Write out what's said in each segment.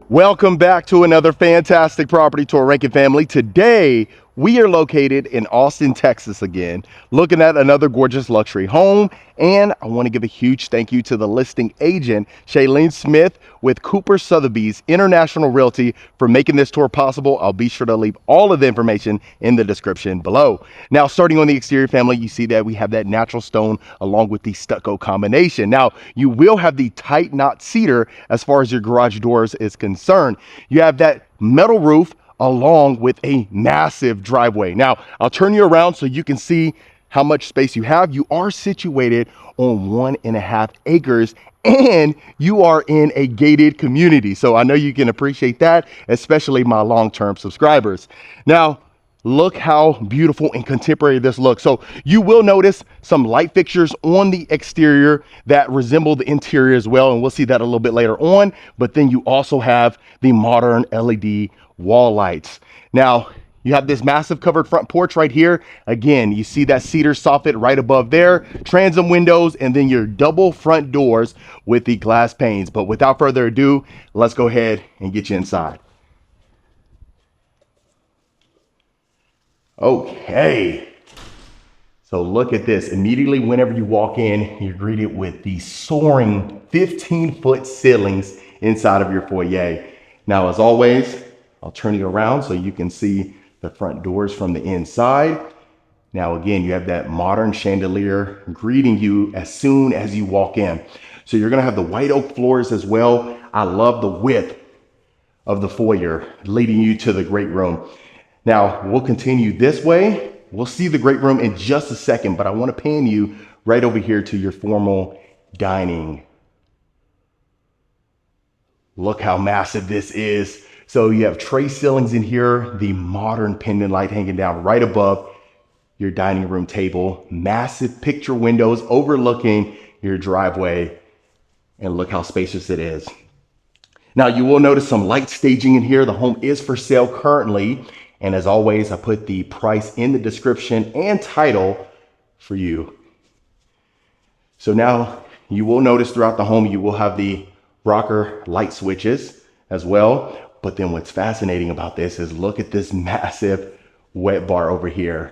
Welcome back to another fantastic property tour, Rankin family. Today, we are located in Austin, Texas again, looking at another gorgeous luxury home. And I want to give a huge thank you to the listing agent, Shailene Smith with Kuper Sotheby's International Realty for making this tour possible. I'll be sure to leave all of the information in the description below. Now, starting on the exterior, family, you see that we have that natural stone along with the stucco combination. Now, you will have the tight knot cedar as far as your garage doors is concerned. You have that metal roof along with a massive driveway. Now, I'll turn you around so you can see how much space you have. You are situated on 1.5 acres and you are in a gated community. So I know you can appreciate that, especially my long-term subscribers. Now, look how beautiful and contemporary this looks. So you will notice some light fixtures on the exterior that resemble the interior as well. And we'll see that a little bit later on. But then you also have the modern LED wall lights. Now, you have this massive covered front porch right here. Again, you see that cedar soffit right above there, transom windows, and then your double front doors with the glass panes. But without further ado, let's go ahead and get you inside. Okay, so look at this. Immediately whenever you walk in, you're greeted with the soaring 15-foot ceilings inside of your foyer. Now, as always, I'll turn you around so you can see the front doors from the inside. Now, again, you have that modern chandelier greeting you as soon as you walk in. So you're gonna have the white oak floors as well. I love the width of the foyer leading you to the great room. Now, we'll continue this way. We'll see the great room in just a second, but I want to pan you right over here to your formal dining. Look how massive this is. So you have tray ceilings in here, the modern pendant light hanging down right above your dining room table, massive picture windows overlooking your driveway, and look how spacious it is. Now, you will notice some light staging in here. The home is for sale currently. And as always, I put the price in the description and title for you. So now you will notice throughout the home, you will have the rocker light switches as well. But then what's fascinating about this is look at this massive wet bar over here.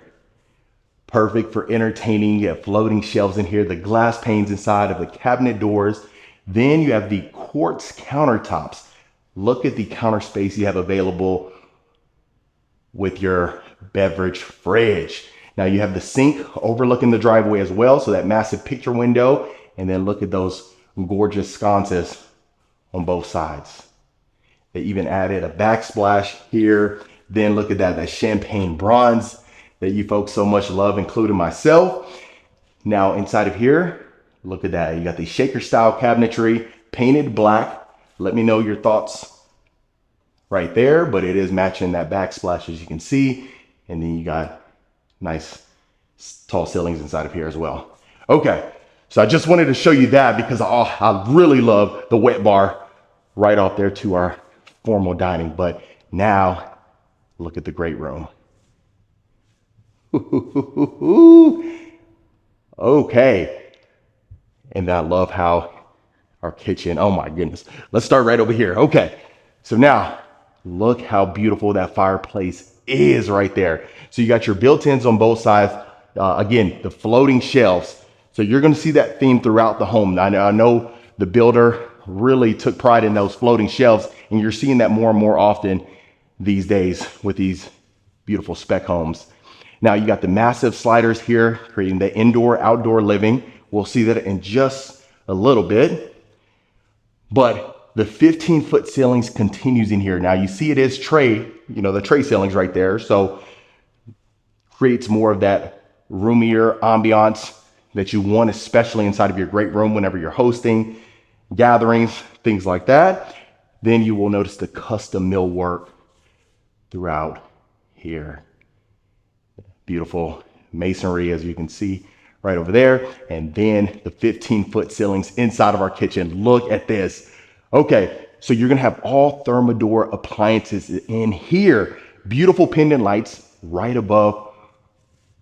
Perfect for entertaining. You have floating shelves in here, the glass panes inside of the cabinet doors. Then you have the quartz countertops. Look at the counter space you have available with your beverage fridge. Now you have the sink overlooking the driveway as well, so that massive picture window, and then look at those gorgeous sconces on both sides. They even added a backsplash here. Then look at that champagne bronze that you folks so much love, including myself. Now inside of here, look at that. You got the shaker style cabinetry, painted black. Let me know your thoughts right there, but it is matching that backsplash as you can see. And then you got nice tall ceilings inside of here as well. Okay, so I just wanted to show you that because I really love the wet bar right off there to our formal dining. But now look at the great room. Okay, and I love how our kitchen, oh my goodness. Let's start right over here. Okay, so now look how beautiful that fireplace is right there. So you got your built-ins on both sides. Again, the floating shelves. So you're going to see that theme throughout the home. I know the builder really took pride in those floating shelves, and you're seeing that more and more often these days with these beautiful spec homes. Now you got the massive sliders here, creating the indoor-outdoor living. We'll see that in just a little bit. But the 15-foot ceilings continues in here. Now you see it is tray, the tray ceilings right there. So creates more of that roomier ambiance that you want, especially inside of your great room whenever you're hosting gatherings, things like that. Then you will notice the custom millwork throughout here. Beautiful masonry, as you can see right over there. And then the 15-foot ceilings inside of our kitchen. Look at this. Okay, so you're gonna have all Thermador appliances in here. Beautiful pendant lights right above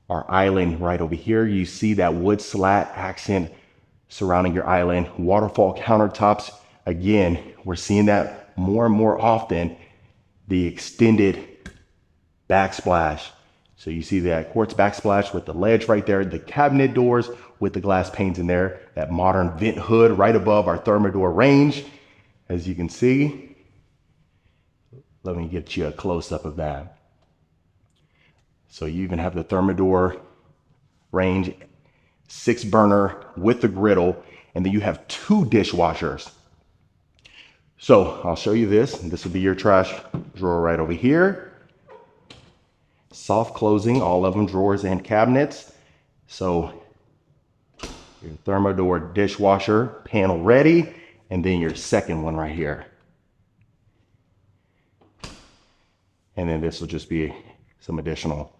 our island right over here. You see that wood slat accent surrounding your island. Waterfall countertops. Again, we're seeing that more and more often the extended backsplash. So you see that quartz backsplash with the ledge right there, the cabinet doors with the glass panes in there, that modern vent hood right above our thermador range. As you can see, let me get you a close-up of that. So you even have the thermador range, 6-burner with the griddle, and then you have 2 dishwashers. So I'll show you this. This will be your trash drawer right over here. Soft closing, all of them drawers and cabinets. So your thermador dishwasher panel ready, and then your second one right here. And then this will just be some additional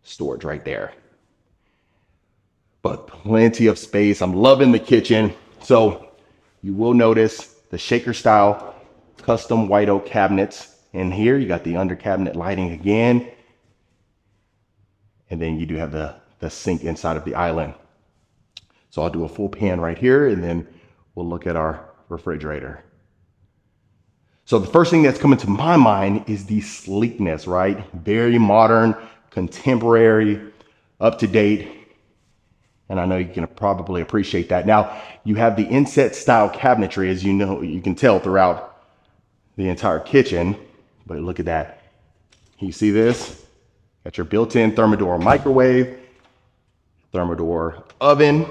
storage right there. But plenty of space. I'm loving the kitchen. So you will notice the shaker style custom white oak cabinets in here. You got the under cabinet lighting again. And then you do have the sink inside of the island. So I'll do a full pan right here, and then we'll look at our refrigerator. So the first thing that's coming to my mind is the sleekness, right? Very modern, contemporary, up to date. And I know you can probably appreciate that. Now, you have the inset style cabinetry, as you know, you can tell throughout the entire kitchen. But look at that. You see this? Got your built-in thermador microwave, thermador oven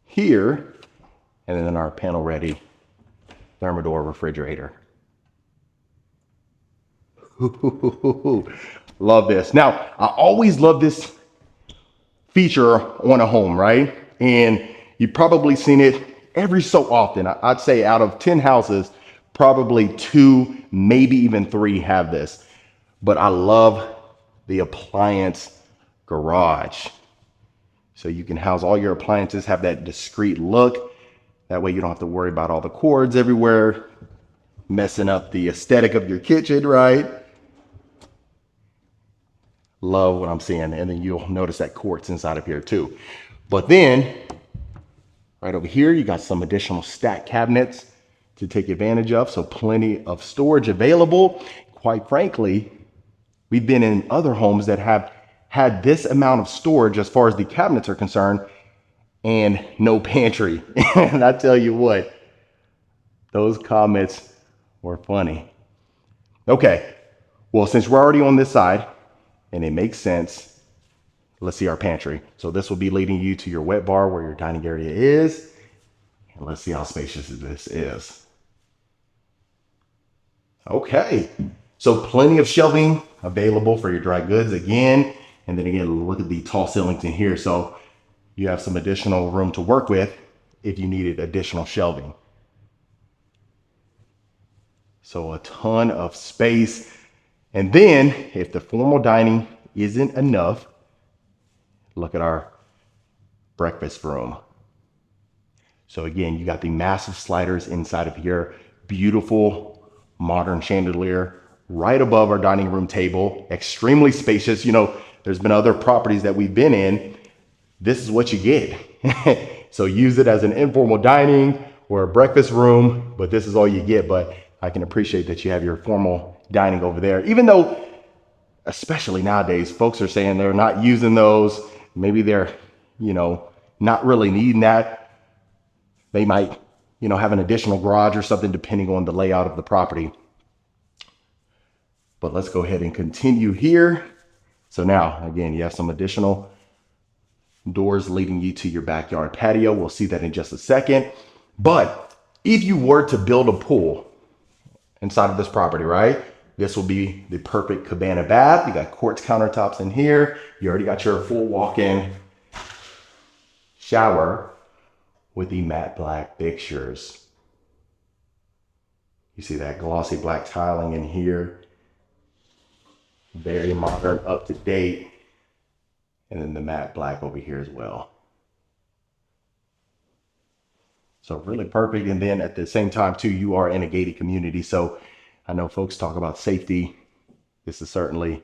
here, and then our panel ready thermador refrigerator. Love this. Now, I always love this feature on a home, right? And you've probably seen it every so often. I'd say out of 10 houses, probably 2, maybe even 3 have this. But I love the appliance garage. So you can house all your appliances, have that discreet look. That way you don't have to worry about all the cords everywhere, messing up the aesthetic of your kitchen, right? Love what I'm seeing. And then you'll notice that quartz inside of here too. But then right over here, you got some additional stack cabinets to take advantage of. So plenty of storage available. Quite frankly, we've been in other homes that have had this amount of storage as far as the cabinets are concerned and no pantry. And I tell you what, those comments were funny. Okay, well, since we're already on this side and it makes sense, let's see our pantry. So this will be leading you to your wet bar where your dining area is. And let's see how spacious this is. Okay, so plenty of shelving available for your dry goods again. And then again, look at the tall ceilings in here. So you have some additional room to work with if you needed additional shelving. So a ton of space. And then if the formal dining isn't enough, look at our breakfast room. So again, you got the massive sliders inside of here, beautiful modern chandelier right above our dining room table, extremely spacious. You know, there's been other properties that we've been in. This is what you get. So use it as an informal dining or a breakfast room, but this is all you get. But I can appreciate that you have your formal dining over there, even though, especially nowadays, folks are saying they're not using those. Maybe they're, not really needing that. They might, have an additional garage or something depending on the layout of the property. But let's go ahead and continue here. So now, again, you have some additional doors leading you to your backyard patio. We'll see that in just a second. But if you were to build a pool inside of this property, right? This will be the perfect cabana bath. You got quartz countertops in here. You already got your full walk-in shower with the matte black fixtures. You see that glossy black tiling in here. Very modern, up to date. And then the matte black over here as well. So really perfect. And then at the same time too, you are in a gated community. So I know folks talk about safety. This is certainly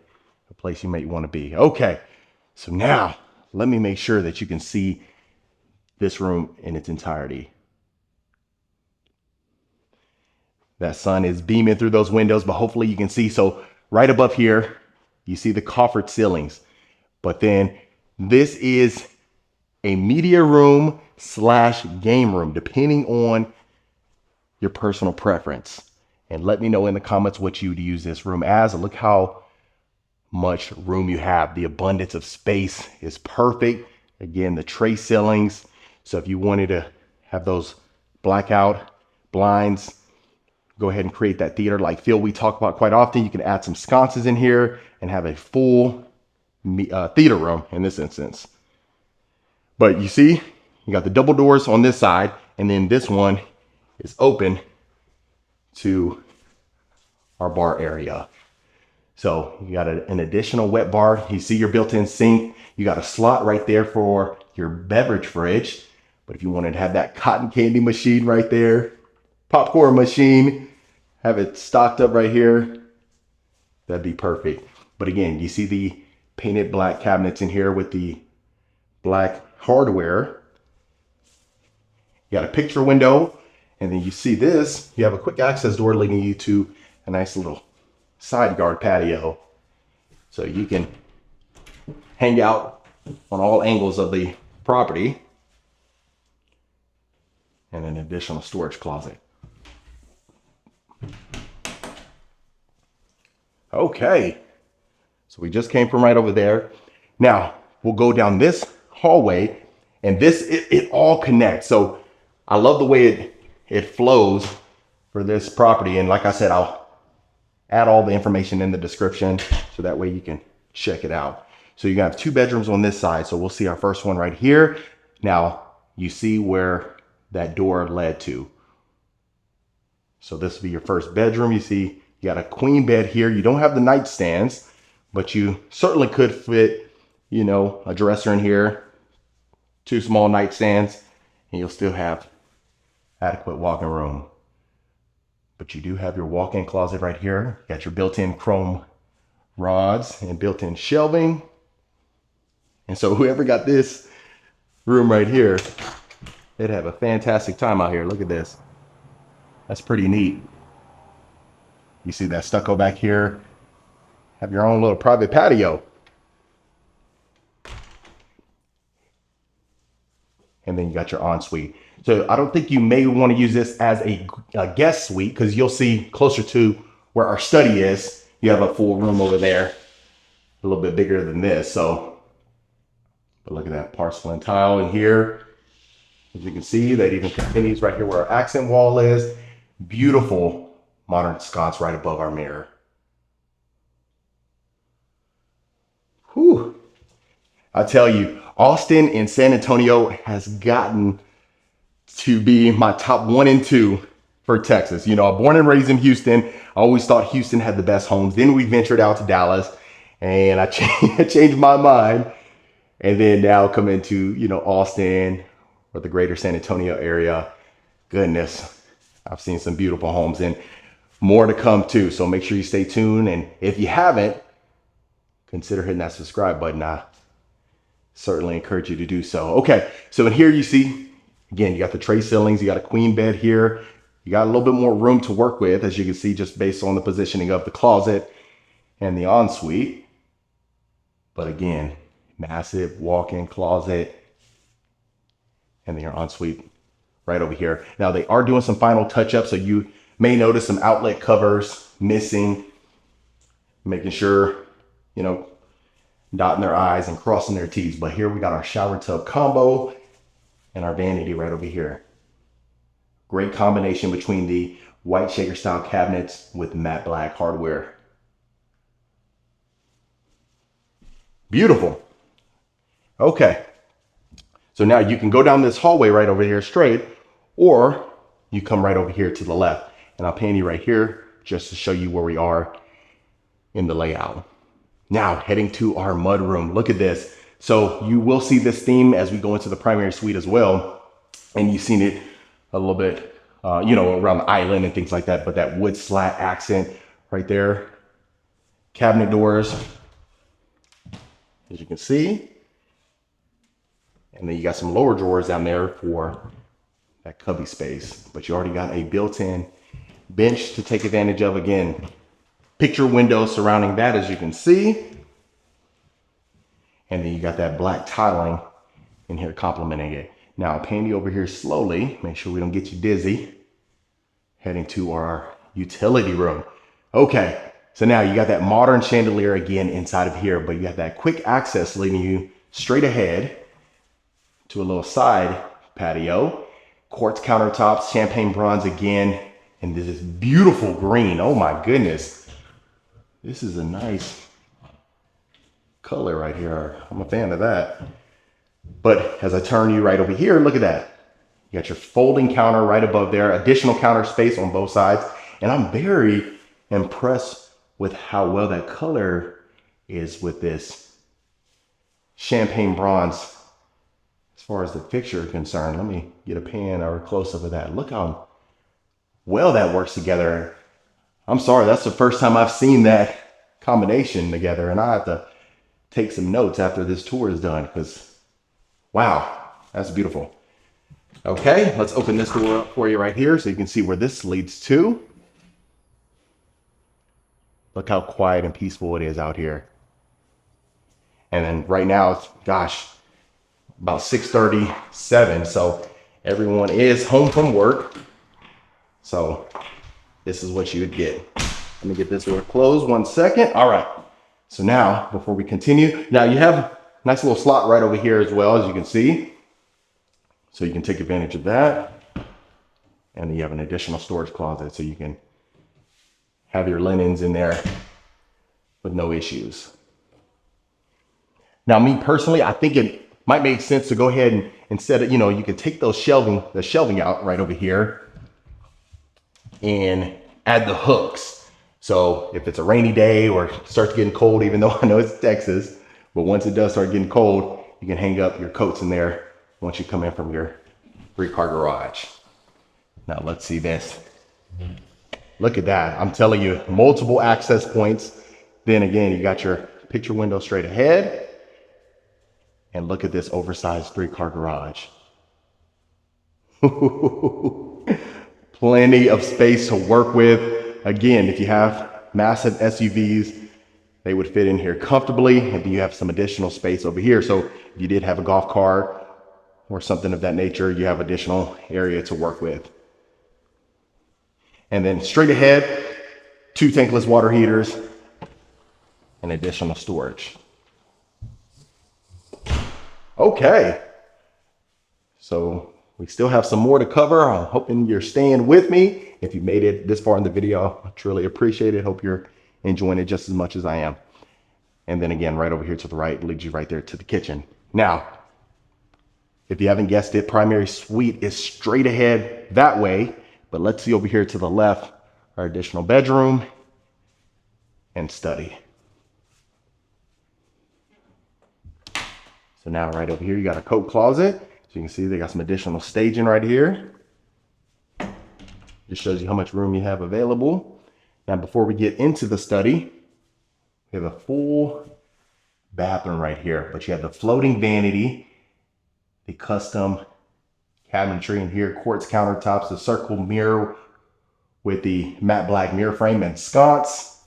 a place you may want to be. Okay, so now let me make sure that you can see this room in its entirety. That sun is beaming through those windows, but hopefully you can see. So right above here, you see the coffered ceilings. But then this is a media room slash game room, depending on your personal preference. And let me know in the comments what you would use this room as. Look how much room you have. The abundance of space is perfect. Again, the tray ceilings. So if you wanted to have those blackout blinds, go ahead and create that theater like feel we talk about quite often. You can add some sconces in here and have a full theater room in this instance. But you see, you got the double doors on this side, and then this one is open to our bar area. So you got an additional wet bar. You see your built-in sink. You got a slot right there for your beverage fridge. But if you wanted to have that cotton candy machine right there, popcorn machine, have it stocked up right here, that'd be perfect. But again, you see the painted black cabinets in here with the black hardware. You got a picture window, and then you see this, you have a quick access door leading you to a nice little side yard patio. So you can hang out on all angles of the property, and an additional storage closet. Okay, so we just came from right over there. Now we'll go down this hallway, and this, it all connects. So I love the way it flows for this property. And like I said, I'll add all the information in the description so that way you can check it out. So you have 2 bedrooms on this side. So we'll see our first one right here. Now you see where that door led to. So this will be your first bedroom. You see you got a queen bed here. You don't have the nightstands, but you certainly could fit, you know, a dresser in here, 2 small nightstands, and you'll still have adequate walk-in room. But you do have your walk-in closet right here. You got your built-in chrome rods and built-in shelving. And so whoever got this room right here, they'd have a fantastic time out here. Look at this. That's pretty neat. You see that stucco back here? Have your own little private patio. And then you got your ensuite. So I don't think you may want to use this as a guest suite, because you'll see closer to where our study is, you have a full room over there, a little bit bigger than this. So, but look at that porcelain tile in here. As you can see, that even continues right here where our accent wall is. Beautiful modern sconce right above our mirror. Whew. I tell you, Austin and San Antonio has gotten to be my top 1 and 2 for Texas. You know, I'm born and raised in Houston. I always thought Houston had the best homes. Then we ventured out to Dallas, and I changed my mind. And then now come into, you know, Austin or the greater San Antonio area. Goodness, I've seen some beautiful homes, and more to come too. So make sure you stay tuned. And if you haven't, consider hitting that subscribe button. I certainly encourage you to do so. Okay, so in here you see, again, you got the tray ceilings, you got a queen bed here. You got a little bit more room to work with, as you can see, just based on the positioning of the closet and the ensuite. But again, massive walk-in closet, and then your ensuite right over here. Now they are doing some final touch-ups, so you may notice some outlet covers missing, making sure, you know, dotting their I's and crossing their T's. But here we got our shower tub combo and our vanity right over here. Great combination between the white shaker style cabinets with matte black hardware. Beautiful. Okay. So now you can go down this hallway right over here straight, or you come right over here to the left. And I'll pan you right here just to show you where we are in the layout. Now heading to our mud room. Look at this. So you will see this theme as we go into the primary suite as well. And you've seen it a little bit, you know, around the island and things like that. But that wood slat accent right there. Cabinet doors, as you can see. And then you got some lower drawers down there for that cubby space. But you already got a built-in bench to take advantage of. Again, picture windows surrounding that, as you can see. And then you got that black tiling in here complementing it. Now, I'll pan you over here slowly, make sure we don't get you dizzy. Heading to our utility room. Okay, so now you got that modern chandelier again inside of here, but you got that quick access leading you straight ahead to a little side patio. Quartz countertops, champagne bronze again, and this is beautiful green. Oh my goodness. This is a nice color right here. I'm a fan of that. But as I turn you right over here, look at that. You got your folding counter right above there, additional counter space on both sides. And I'm very impressed with how well that color is with this champagne bronze. As far as the fixture is concerned, let me get a pan or a close up of that. Look how well that works together. I'm sorry, that's the first time I've seen that combination together, and I have to take some notes after this tour is done because, wow, that's beautiful. Okay, let's open this door up for you right here so you can see where this leads to. Look how quiet and peaceful it is out here. And then right now it's, gosh, about 6:37, so everyone is home from work. So this is what you would get. Let me get this door closed 1 second. All right, so now before we continue, now you have a nice little slot right over here as well, as you can see. So you can take advantage of that. And then you have an additional storage closet so you can have your linens in there with no issues. Now, me personally, I think it might make sense to go ahead and instead of, you can take the shelving out right over here and add the hooks. So if it's a rainy day or it starts getting cold, even though I know it's Texas, but once it does start getting cold, you can hang up your coats in there once you come in from your 3-car garage. Now let's see this. Look at that. I'm telling you, multiple access points. Then again, you got your picture window straight ahead. And look at this oversized 3-car garage. Plenty of space to work with. Again, if you have massive SUVs, they would fit in here comfortably. And then you have some additional space over here. So if you did have a golf cart or something of that nature, you have additional area to work with. And then straight ahead, 2 tankless water heaters and additional storage. Okay, so we still have some more to cover. I'm hoping you're staying with me. If you made it this far in the video, I truly appreciate it. Hope you're enjoying it just as much as I am. And then again, right over here to the right leads you right there to the kitchen. Now, if you haven't guessed it, primary suite is straight ahead that way. But let's see over here to the left, our additional bedroom and study. So now right over here, you got a coat closet. So you can see they got some additional staging right here. Just shows you how much room you have available. Now, before we get into the study, we have a full bathroom right here, but you have the floating vanity, the custom cabinetry in here, quartz countertops, the circle mirror with the matte black mirror frame and sconce.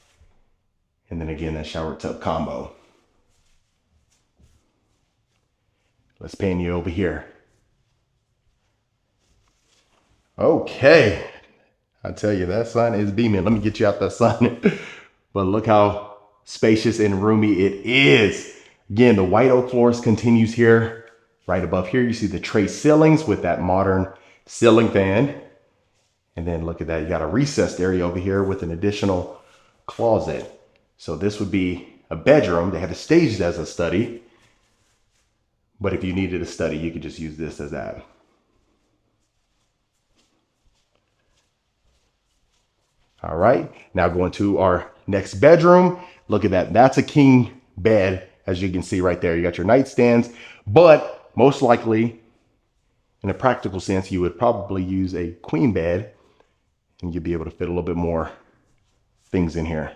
And then again, that shower tub combo. Let's pan you over here. Okay, I tell you, that sun is beaming. Let me get you out the sun. But look how spacious and roomy it is. Again, the white oak floors continues here. Right above here, you see the tray ceilings with that modern ceiling fan. And then look at that, you got a recessed area over here with an additional closet. So this would be a bedroom. They have it staged as a study. But if you needed a study, you could just use this as that. All right, now going to our next bedroom. Look at that, that's a king bed, as you can see right there. You got your nightstands, but most likely, in a practical sense, you would probably use a queen bed and you'd be able to fit a little bit more things in here.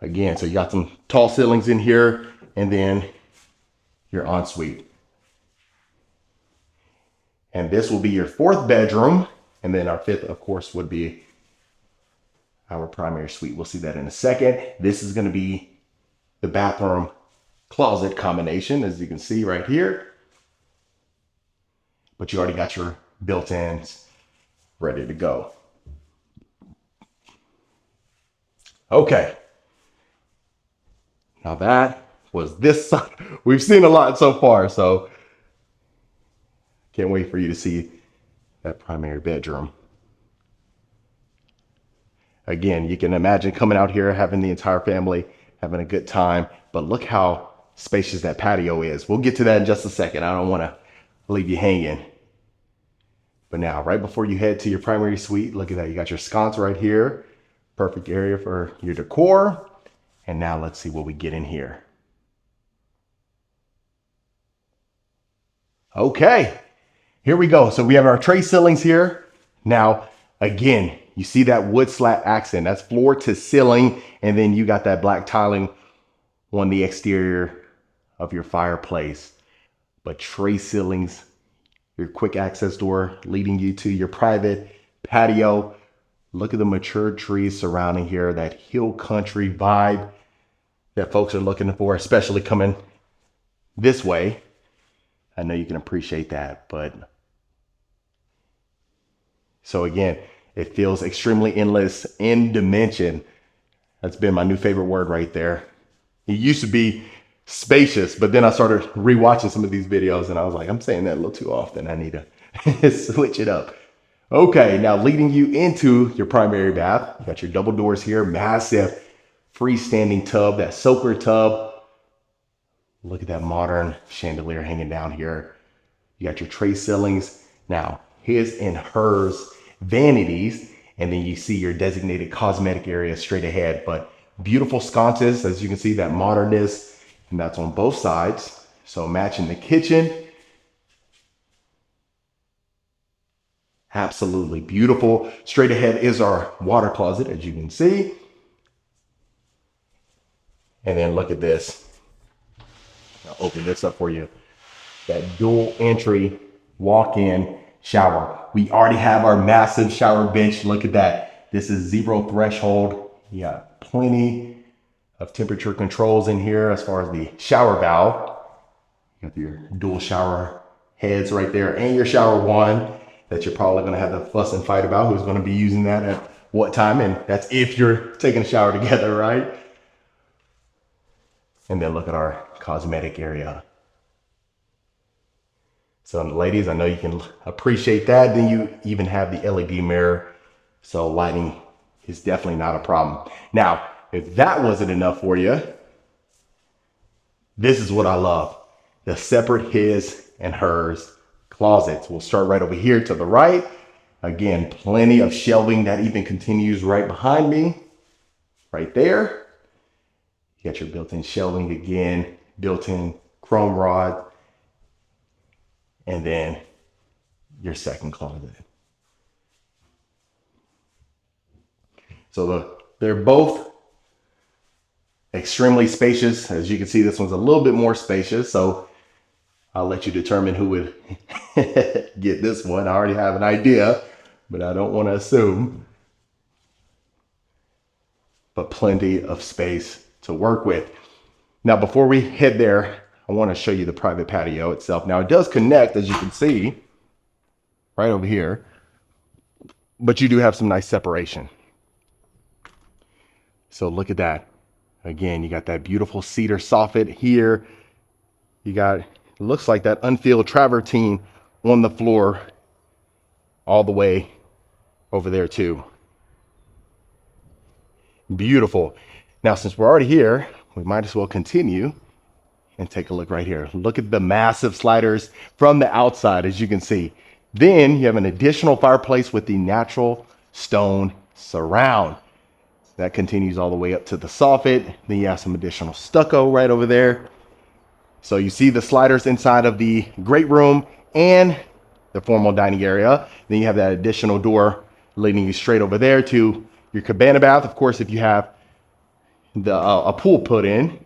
Again, so you got some tall ceilings in here and then your ensuite. And this will be your fourth bedroom. And then our fifth, of course, would be our primary suite. We'll see that in a second. This is going to be the bathroom closet combination, as you can see right here. But you already got your built-ins ready to go. Okay. Now that was this side. We've seen a lot so far, so can't wait for you to see that primary bedroom. Again, you can imagine coming out here, having the entire family, having a good time, but look how spacious that patio is. We'll get to that in just a second. I don't want to leave you hanging. But now, right before you head to your primary suite, look at that. You got your sconce right here. Perfect area for your decor. And now let's see what we get in here. Okay, here we go. So we have our tray ceilings here. Now, again, you see that wood slat accent. That's floor to ceiling. And then you got that black tiling on the exterior of your fireplace. But tray ceilings, your quick access door leading you to your private patio. Look at the mature trees surrounding here, that hill country vibe that folks are looking for, especially coming this way. I know you can appreciate that, but so again, it feels extremely endless in dimension. That's been my new favorite word right there. It used to be spacious, but then I started rewatching some of these videos and I was like, I'm saying that a little too often. I need to switch it up. Okay, now leading you into your primary bath, you got your double doors here, massive freestanding tub, that soaker tub. Look at that modern chandelier hanging down here. You got your tray ceilings. Now, his and hers vanities, and then you see your designated cosmetic area straight ahead, but beautiful sconces, as you can see, that modernness, and that's on both sides. So matching the kitchen. Absolutely beautiful. Straight ahead is our water closet, as you can see. And then look at this. I'll open this up for you. That dual entry walk-in shower. We already have our massive shower bench. Look at that. This is zero threshold. You got plenty of temperature controls in here as far as the shower valve. You got your dual shower heads right there and your shower wand that you're probably going to have to fuss and fight about who's going to be using that at what time. And that's if you're taking a shower together, right? And then look at our cosmetic area. So ladies, I know you can appreciate that. Then you even have the LED mirror. So lighting is definitely not a problem. Now, if that wasn't enough for you, this is what I love. The separate his and hers closets. We'll start right over here to the right. Again, plenty of shelving that even continues right behind me, right there. You got your built-in shelving again, built-in chrome rod, and then your second closet. So they're both extremely spacious. As you can see, this one's a little bit more spacious. So I'll let you determine who would get this one. I already have an idea, but I don't want to assume. But plenty of space to work with. Now, before we head there, I want to show you the private patio itself. Now, it does connect, as you can see, right over here, but you do have some nice separation. So look at that. Again, you got that beautiful cedar soffit here. You got, it looks like that unfilled travertine on the floor all the way over there too. Beautiful. Now, since we're already here, we might as well continue and take a look right here. Look at the massive sliders from the outside, as you can see. Then you have an additional fireplace with the natural stone surround. That continues all the way up to the soffit. Then you have some additional stucco right over there. So you see the sliders inside of the great room and the formal dining area. Then you have that additional door leading you straight over there to your cabana bath. Of course, if you have a pool put in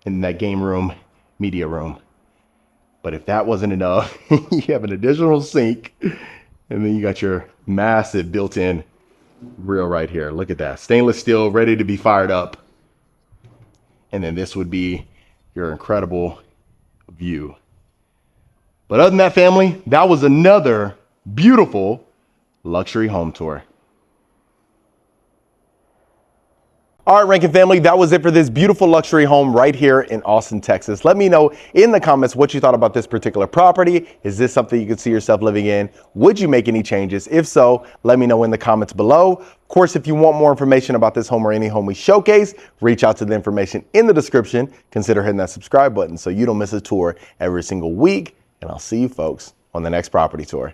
that game room, media room. But if that wasn't enough, you have an additional sink, and then you got your massive built-in grill right here. Look at that. Stainless steel, ready to be fired up. And then this would be your incredible view. But other than that, family, that was another beautiful luxury home tour. All right, Rankin family, that was it for this beautiful luxury home right here in Austin, Texas. Let me know in the comments what you thought about this particular property. Is this something you could see yourself living in? Would you make any changes? If so, let me know in the comments below. Of course, if you want more information about this home or any home we showcase, reach out to the information in the description. Consider hitting that subscribe button so you don't miss a tour every single week. And I'll see you folks on the next property tour.